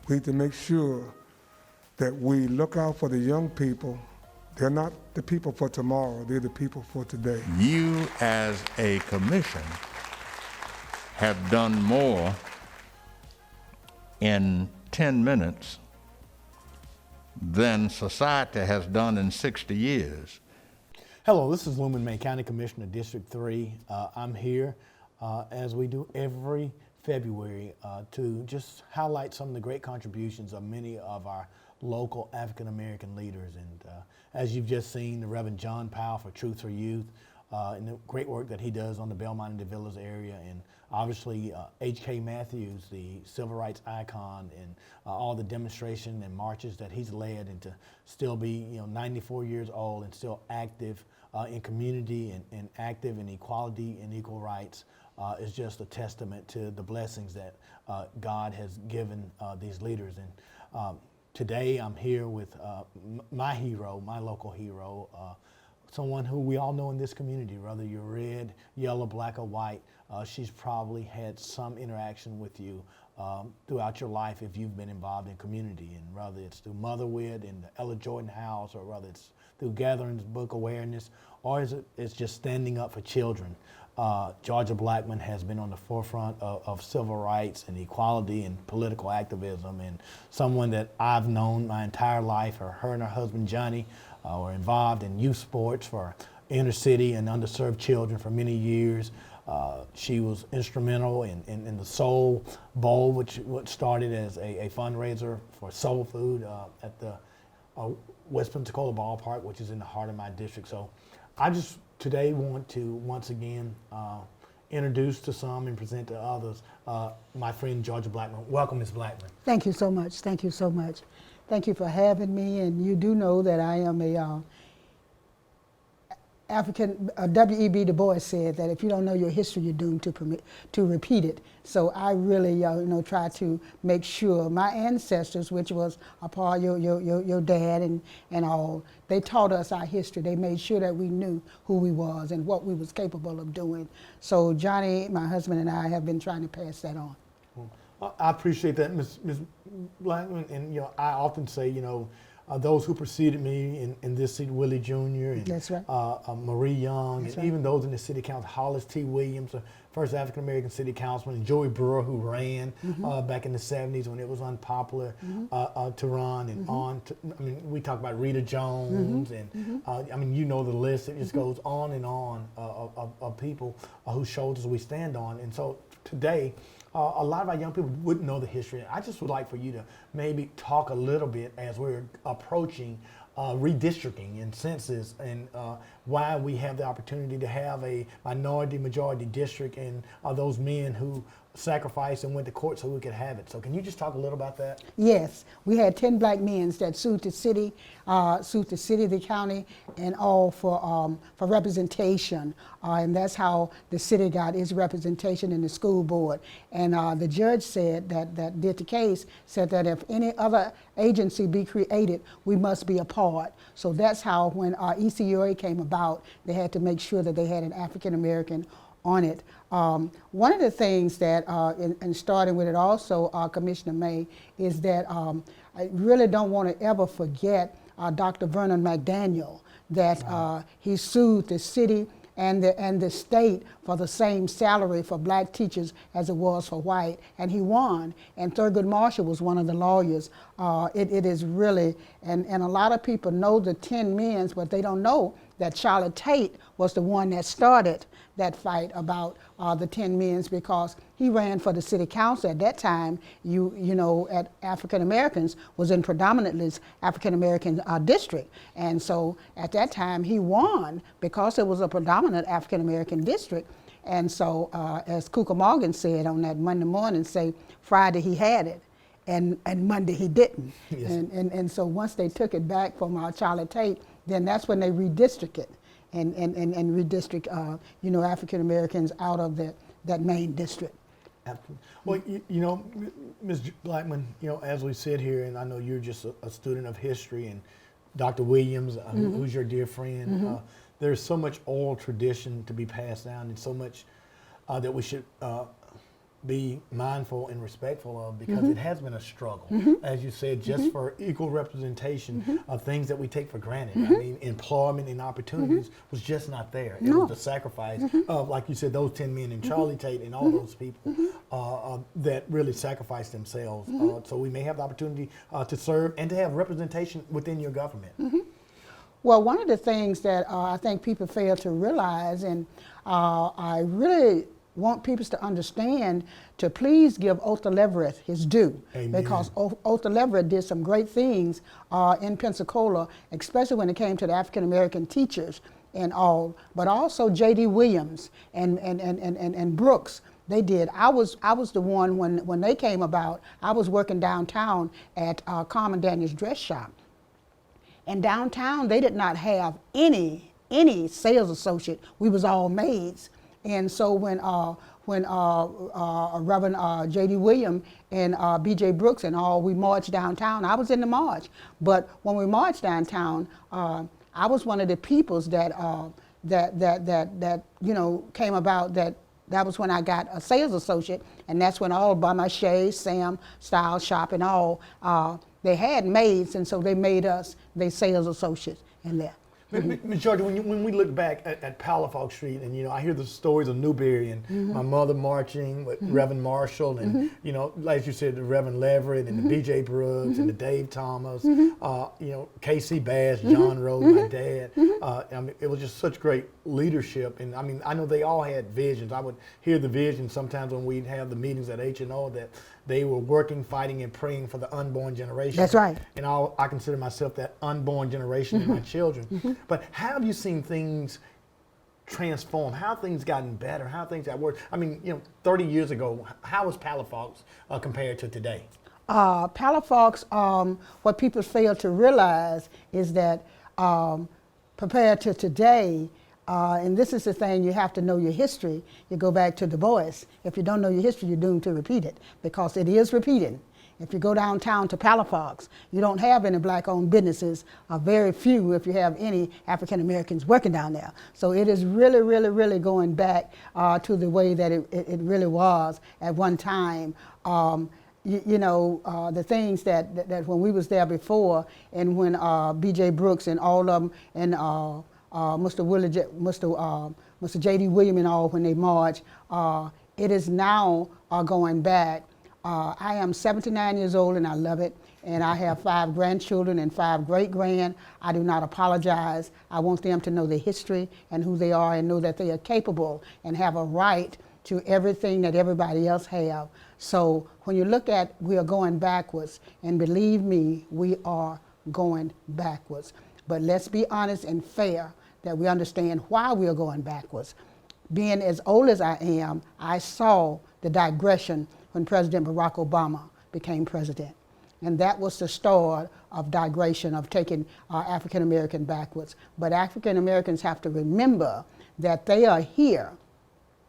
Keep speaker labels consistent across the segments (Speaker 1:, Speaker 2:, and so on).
Speaker 1: We need to make sure that we look out for the young people. They're not the people for tomorrow, they're the people for today.
Speaker 2: You, as a commission, have done more in 10 minutes than society has done in 60 years.
Speaker 3: Hello, this is Lumen May County Commissioner, District 3. I'm here, as we do every February, to just highlight some of the great contributions of many of our local African American leaders. And as you've just seen, the Reverend John Powell for Truth for Youth, and the great work that he does on the Belmont and DeVilliers area, and obviously H.K. Matthews, the civil rights icon, and all the demonstration and marches that he's led, and to still be 94 years old and still active in community and active in equality and equal rights is just a testament to the blessings that God has given these leaders. And today I'm here with my hero, my local hero, someone who we all know in this community, whether you're red, yellow, black, or white. She's probably had some interaction with you throughout your life if you've been involved in community, and whether it's through Motherwit and the Ella Jordan House, or whether it's through Gatherings Book Awareness, or it's just standing up for children. Georgia Blackman has been on the forefront of civil rights and equality and political activism, and someone that I've known my entire life. Her and her husband Johnny were involved in youth sports for inner city and underserved children for many years. She was instrumental in the Soul Bowl, which started as a fundraiser for soul food at the West Pensacola Ballpark, which is in the heart of my district. So I just today want to once again introduce to some and present to others my friend Georgia Blackman. Welcome, Ms. Blackman.
Speaker 4: Thank you so much. Thank you so much. Thank you for having me. And you do know that I am a African, W.E.B. Du Bois said that if you don't know your history, you're doomed to repeat it. So I really, try to make sure my ancestors, which was a part of your dad and all, they taught us our history. They made sure that we knew who we was and what we was capable of doing. So Johnny, my husband, and I have been trying to pass that on.
Speaker 3: I appreciate that, Ms. Blackman. And I often say, those who preceded me in this seat, Willie Jr. and
Speaker 4: That's right.
Speaker 3: Marie Young,
Speaker 4: That's
Speaker 3: and
Speaker 4: right.
Speaker 3: even those in the city council, Hollis T. Williams, the first African American city councilman, and Joey Brewer, who ran back in the 70s when it was unpopular to run, and on to, we talk about Rita Jones, and the list. It just goes on and on of people whose shoulders we stand on. And so today, a lot of our young people wouldn't know the history. I just would like for you to maybe talk a little bit as we're approaching redistricting and census, and why we have the opportunity to have a minority-majority district, and those men who sacrificed and went to court so we could have it. So can you just talk a little about that?
Speaker 4: Yes, we had 10 black men that sued the city, the county, and all for representation. And that's how the city got its representation in the school board. And the judge said that did the case, said that if any other agency be created, we must be a part. So that's how when ECUA came about, they had to make sure that they had an African American on it. One of the things that, and starting with it also, Commissioner May, is that I really don't want to ever forget Dr. Vernon McDaniel, that he sued the city and the state for the same salary for black teachers as it was for white, and he won. And Thurgood Marshall was one of the lawyers. It is really, and a lot of people know the 10 men, but they don't know that Charlotte Tate was the one that started that fight about the 10 men, because he ran for the city council at that time. At African Americans was in predominantly African American district, and so at that time he won because it was a predominant African American district. And so, as Cuca Morgan said on that Monday morning, say Friday he had it, and Monday he didn't.
Speaker 3: Yes.
Speaker 4: And so once they took it back from Charlotte Tate, then that's when they redistricted and redistrict African Americans out of that main district.
Speaker 3: Absolutely. Well, Ms. Blackman, as we sit here, and I know you're just a student of history, and Dr. Williams, who's your dear friend, there's so much oral tradition to be passed down, and so much that we should be mindful and respectful of, because it has been a struggle, as you said, just for equal representation of things that we take for granted. I mean, employment and opportunities was just not there. It was the sacrifice of, like you said, those 10 men and Charlie Tate and all those people that really sacrificed themselves. So we may have the opportunity to serve and to have representation within your government.
Speaker 4: Well, one of the things that I think people fail to realize, and I really want people to understand, to please give Otha Leverett his due.
Speaker 3: Amen.
Speaker 4: Because Otha Leverett did some great things in Pensacola, especially when it came to the African American teachers and all, but also J.D. Williams and Brooks. They did. I was the one when they came about. I was working downtown at Carmen Daniels Dress Shop. And downtown, they did not have any sales associate. We was all maids. And so when Reverend J.D. Williams and B.J. Brooks and all, we marched downtown, I was in the march. But when we marched downtown, I was one of the peoples that you know, came about. That was when I got a sales associate, and that's when all by my Shea, Sam, Style Shop, and all, they had maids, and so they made us their sales associates in there.
Speaker 3: Ms. Georgia, when we look back at Palafox Street, and you know, I hear the stories of Newberry and my mother marching with Reverend Marshall, and you know, like you said, the Reverend Leverett and the B.J. Brooks and the Dave Thomas, you know, K.C. Bass, John Rose, my dad. I mean, it was just such great leadership, and I mean, I know they all had visions. I would hear the visions sometimes when we'd have the meetings at H&O that they were working, fighting, and praying for the unborn generation.
Speaker 4: That's right.
Speaker 3: And I consider myself that unborn generation in my children. But how have you seen things transform? How have things gotten better? How have things got worse? I mean, you know, 30 years ago, how was Palafox compared to today?
Speaker 4: Palafox, what people fail to realize is that compared to today, and this is the thing, you have to know your history. You go back to Du Bois. If you don't know your history, you're doomed to repeat it, because it is repeating. If you go downtown to Palafox, you don't have any black-owned businesses, very few, if you have any African Americans working down there. So it is really, really, really going back to the way that it really was at one time. You know, the things that when we was there before, and when B.J. Brooks and all of them, and Mr. J.D. Williams and all, when they marched, it is now going back. I am 79 years old and I love it, and I have 5 grandchildren and 5 great-grand. I do not apologize. I want them to know the history and who they are, and know that they are capable and have a right to everything that everybody else have. So when you look at, we are going backwards, and believe me, we are going backwards. But let's be honest and fair that we understand why we are going backwards. Being as old as I am, I saw the digression when President Barack Obama became president. And that was the start of digression, of taking African American backwards. But African Americans have to remember that they are here.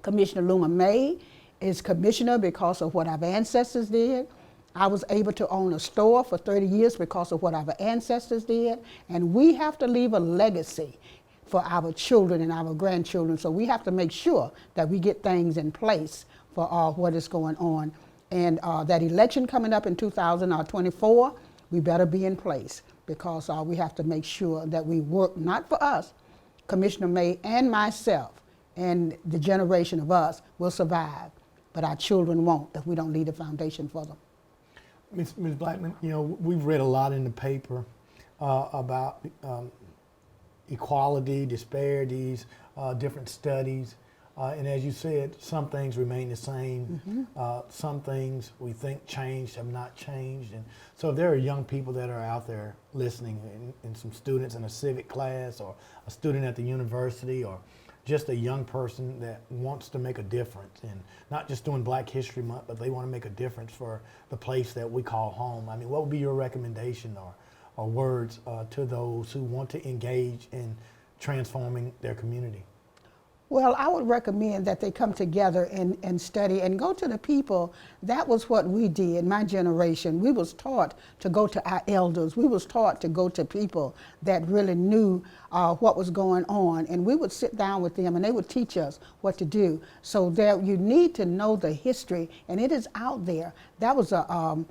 Speaker 4: Commissioner Luma May is commissioner because of what our ancestors did. I was able to own a store for 30 years because of what our ancestors did. And we have to leave a legacy for our children and our grandchildren. So we have to make sure that we get things in place for what is going on. And that election coming up in 2024, we better be in place, because we have to make sure that we work, not for us, Commissioner May and myself and the generation of us will survive, but our children won't if we don't leave a foundation for them.
Speaker 3: Ms. Blackman, you know, we've read a lot in the paper about equality, disparities, different studies. And as you said, some things remain the same. Some things we think changed have not changed. And so if there are young people that are out there listening, and some students in a civic class, or a student at the university, or just a young person that wants to make a difference, and not just doing Black History Month, but they want to make a difference for the place that we call home. I mean, what would be your recommendation or words to those who want to engage in transforming their community?
Speaker 4: Well, I would recommend that they come together and study and go to the people. That was what we did, my generation. We was taught to go to our elders. We was taught to go to people that really knew what was going on. And we would sit down with them and they would teach us what to do. So there, you need to know the history, and it is out there. That was a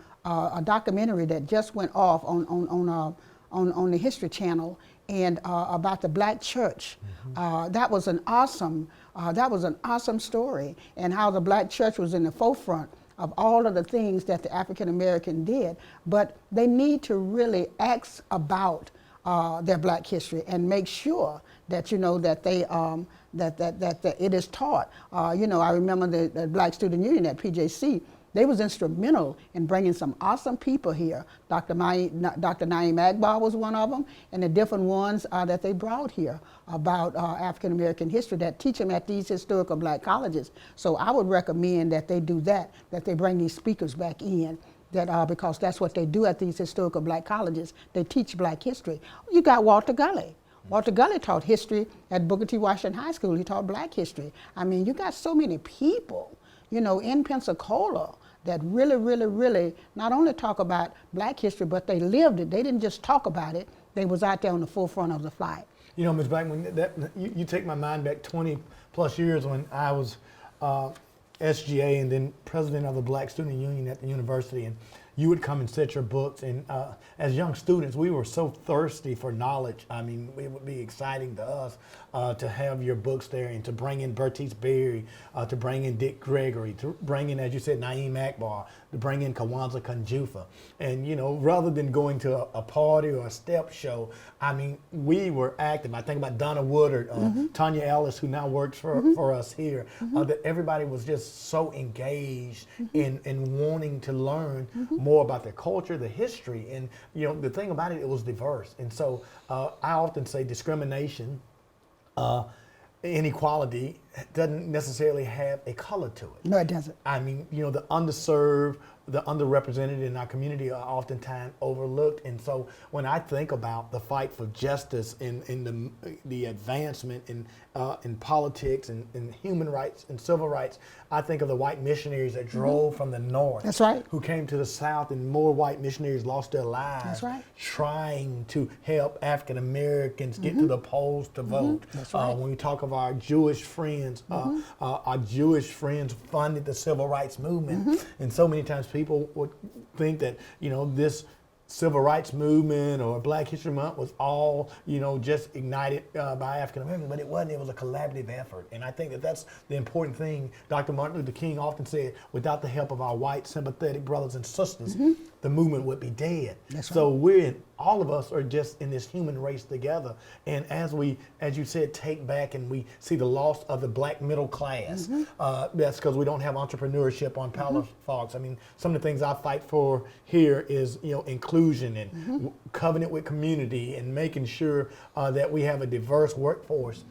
Speaker 4: documentary that just went off on the History Channel, and about the black church. That was an awesome story, and how the black church was in the forefront of all of the things that the African American did. But they need to really ask about their black history and make sure that that they that it is taught. I remember the Black Student Union at PJC. They was instrumental in bringing some awesome people here. Dr. Naeem Agbar was one of them, and the different ones that they brought here about African American history that teach them at these historical black colleges. So I would recommend that they do that they bring these speakers back in, because that's what they do at these historical black colleges. They teach black history. You got Walter Gully. Walter Gully taught history at Booker T. Washington High School. He taught black history. I mean, you got so many people, in Pensacola that really not only talk about black history, but they lived it. They didn't just talk about it. They was out there on the forefront of the fight.
Speaker 3: Ms. Blackman, you take my mind back 20 plus years when I was SGA and then president of the Black Student Union at the university, and you would come and set your books, and as young students, we were so thirsty for knowledge. I mean, it would be exciting to us to have your books there, and to bring in Bertice Berry, to bring in Dick Gregory, to bring in, as you said, Naeem Akbar, to bring in Kawanza Kunjufa. And, rather than going to a party or a step show, I mean, we were active. I think about Donna Woodard, Tanya Ellis, who now works for us here, that everybody was just so engaged in wanting to learn more about their culture, the history. And, the thing about it was diverse. And so I often say discrimination, inequality doesn't necessarily have a color to it.
Speaker 4: No, it doesn't.
Speaker 3: I mean, the underserved, the underrepresented in our community are oftentimes overlooked. And so when I think about the fight for justice and the advancement in politics and in human rights and civil rights, I think of the white missionaries that drove from the north.
Speaker 4: That's right.
Speaker 3: Who came to the south, and more white missionaries lost their lives.
Speaker 4: That's right.
Speaker 3: Trying to help African Americans get to the polls to vote.
Speaker 4: That's right.
Speaker 3: When we talk of our Jewish friends, our Jewish friends funded the civil rights movement. And so many times people would think that, this civil rights movement or Black History Month was all, just ignited by African Americans, but it wasn't. It was a collaborative effort. And I think that that's the important thing. Dr. Martin Luther King often said, without the help of our white sympathetic brothers and sisters, the movement would be dead.
Speaker 4: That's right.
Speaker 3: So all of us are just in this human race together. And as you said, take back and we see the loss of the black middle class, that's because we don't have entrepreneurship on Palafox. I mean, some of the things I fight for here is, inclusion and covenant with community and making sure that we have a diverse workforce.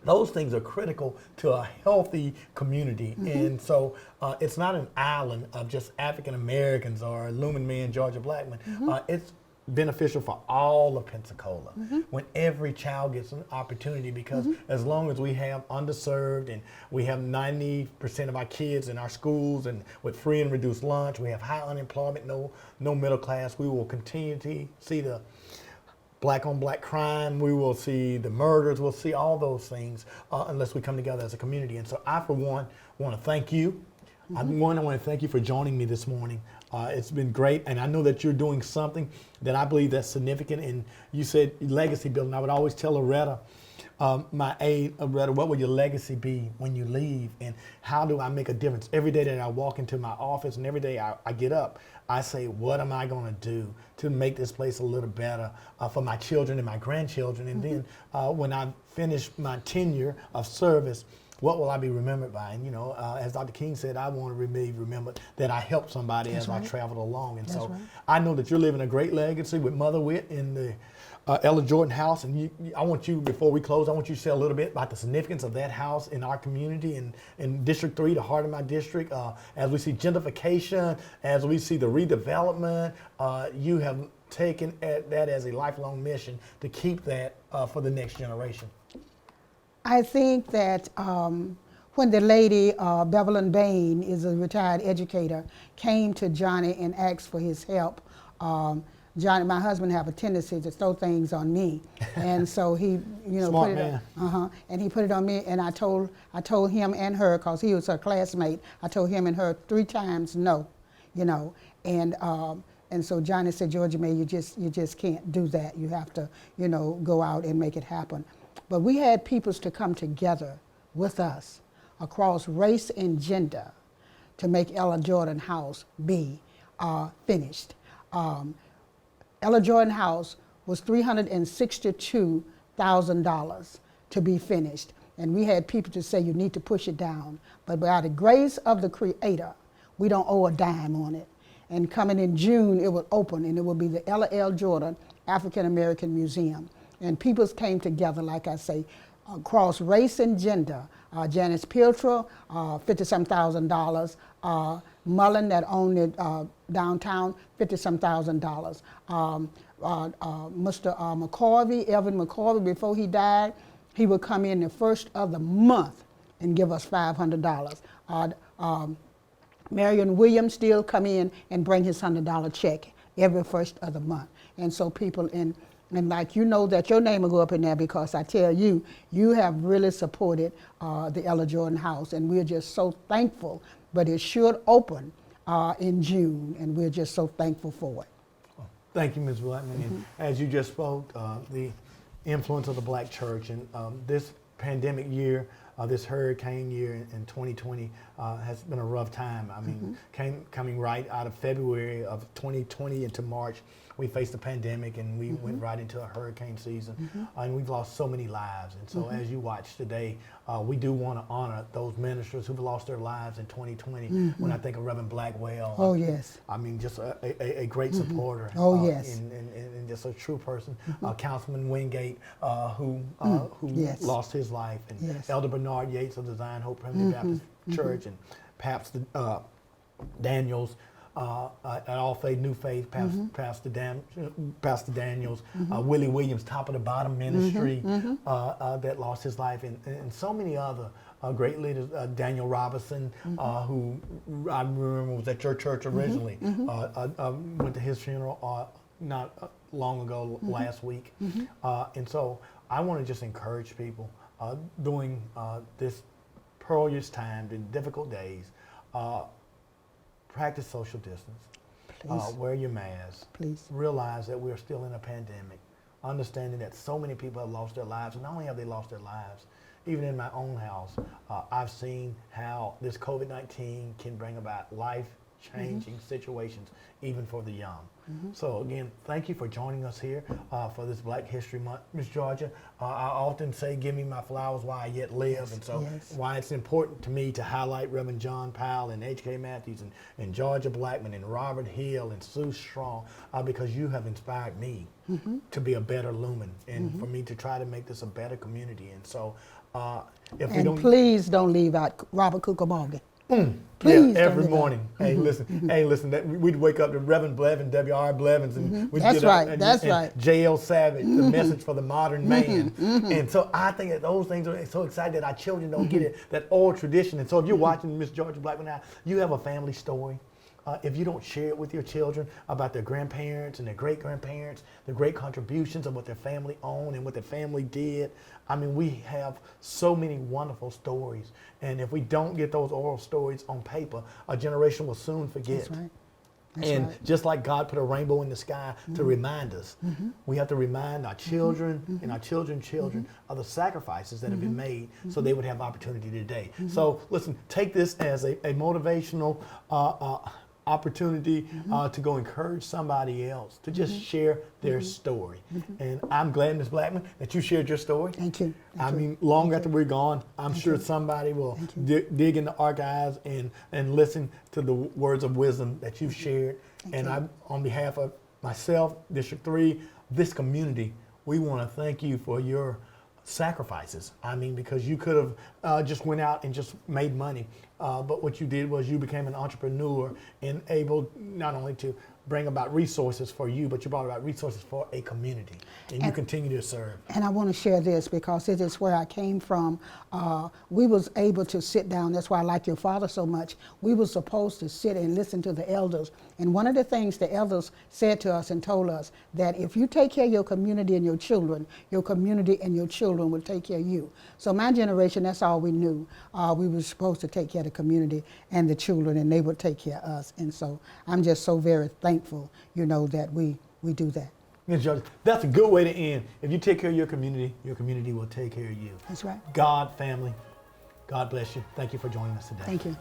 Speaker 3: Those things are critical to a healthy community. And so it's not an island of just African Americans or Lumen Man, Georgia Blackman. It's beneficial for all of Pensacola when every child gets an opportunity, because as long as we have underserved and we have 90% of our kids in our schools and with free and reduced lunch, we have high unemployment, no middle class, we will continue to see the black on black crime, we will see the murders, we'll see all those things unless we come together as a community. And so I, for one, want to thank you. I want to thank you for joining me this morning. It's been great, and I know that you're doing something that I believe that's significant. And you said legacy building. I would always tell Loretta, my aide, Loretta, what will your legacy be when you leave, and how do I make a difference? Every day that I walk into my office and every day I get up, I say, what am I going to do to make this place a little better for my children and my grandchildren? And then when I finish my tenure of service, what will I be remembered by? And, as Dr. King said, I want to be remembered that I helped somebody as I traveled along. And so I know that you're living a great legacy with Mother Witt in the Ella Jordan House. And I want you, before we close, I want you to say a little bit about the significance of that house in our community and in District 3, the heart of my district. As we see gentrification, as we see the redevelopment, you have taken that as a lifelong mission to keep that for the next generation.
Speaker 4: I think that when the lady, Bevelyn Bain, is a retired educator, came to Johnny and asked for his help, Johnny, my husband, have a tendency to throw things on me, and so he,
Speaker 3: Smart
Speaker 4: put it,
Speaker 3: man.
Speaker 4: and he put it on me, and I told him and her, cause he was her classmate. I told him and her 3 times no, and so Johnny said, Georgia May, you just can't do that. You have to, go out and make it happen. But we had peoples to come together with us across race and gender to make Ella Jordan House be finished. Ella Jordan House was $362,000 to be finished. And we had people to say, you need to push it down. But by the grace of the Creator, we don't owe a dime on it. And coming in June, it will open, and it will be the Ella L. Jordan African American Museum. And peoples came together, like I say, across race and gender. Janice Piltra, $50,000. Mullen, that owned it downtown, $50,000. Mr. McCorvey, Evan McCorvey, before he died, he would come in the first of the month and give us $500. Marion Williams still come in and bring his $100 check every first of the month. And so people and like that your name will go up in there because I tell you, you have really supported the Ella Jordan House, and we're just so thankful. But it should open in June, and we're just so thankful for it.
Speaker 3: Thank you, Ms. Blackman. And as you just spoke, the influence of the Black church and this pandemic year, this hurricane year in 2020 has been a rough time. I mean, coming right out of February of 2020 into March, we faced a pandemic and we went right into a hurricane season, and we've lost so many lives. And so as you watch today, we do want to honor those ministers who've lost their lives in 2020. When I think of Reverend Blackwell,
Speaker 4: oh yes,
Speaker 3: I mean just a great supporter.
Speaker 4: Oh yes,
Speaker 3: and just a true person. Councilman Wingate, who
Speaker 4: yes.
Speaker 3: lost his life, and
Speaker 4: yes.
Speaker 3: Elder Bernard Yates of the Zion Hope Primitive Baptist Church, and Pastor Daniels. At All Faith, New Faith, Pastor Daniels, Willie Williams, Top of the Bottom Ministry, that lost his life, and so many other great leaders. Daniel Robinson, who I remember was at your church originally, went to his funeral not long ago, last week. And so I want to just encourage people during this perilous time, in difficult days, practice social distance. Wear your mask.
Speaker 4: Please.
Speaker 3: Realize that we're still in a pandemic. Understanding that so many people have lost their lives. And not only have they lost their lives, even in my own house, I've seen how this COVID-19 can bring about life-changing situations, even for the young. So again, thank you for joining us here for this Black History Month. Ms. Georgia, I often say, give me my flowers while I yet live. And so why it's important to me to highlight Reverend John Powell and H.K. Matthews and Georgia Blackman and Robert Hill and Sue Strong, because you have inspired me to be a better lumen and for me to try to make this a better community. And so if we don't...
Speaker 4: please don't leave out Robert Cooker Morgan. Please,
Speaker 3: every morning. Hey, listen. We'd wake up to Reverend Blevins, W.R. Blevins, and we'd
Speaker 4: That's
Speaker 3: get
Speaker 4: right.
Speaker 3: up
Speaker 4: That's
Speaker 3: and
Speaker 4: right.
Speaker 3: J.L. Savage, the message for the modern man. And so I think that those things are so exciting that our children don't get it, that old tradition. And so if you're watching Miss Georgia Blackman now, you have a family story. If you don't share it with your children about their grandparents and their great-grandparents, the great contributions of what their family owned and what their family did, I mean, we have so many wonderful stories. And if we don't get those oral stories on paper, a generation will soon forget.
Speaker 4: That's right.
Speaker 3: And just like God put a rainbow in the sky to remind us, we have to remind our children and our children's children of the sacrifices that have been made so they would have opportunity today. So listen, take this as a motivational opportunity to go encourage somebody else to just share their story. And I'm glad, Ms. Blackman, that you shared your story.
Speaker 4: Thank you.
Speaker 3: I mean, long after we're gone, I'm sure somebody will dig in the archives and listen to the words of wisdom that you've shared. And I, on behalf of myself, District 3, this community, we want to thank you for your sacrifices. I mean, because you could have just went out and just made money, but what you did was you became an entrepreneur and able not only to bring about resources for you, but you brought about resources for a community, and you continue to serve.
Speaker 4: And I want to share this because it is where I came from. We was able to sit down. That's why I like your father so much. We were supposed to sit and listen to the elders. And one of the things the elders said to us and told us that if you take care of your community and your community and your children will take care of you. So my generation, that's all we knew. We were supposed to take care of the community and the children, and they would take care of us. And so I'm just so very thankful, that we do that.
Speaker 3: Ms. Judge, that's a good way to end. If you take care of your community will take care of you.
Speaker 4: That's right.
Speaker 3: God, family, God bless you. Thank you for joining us today.
Speaker 4: Thank you.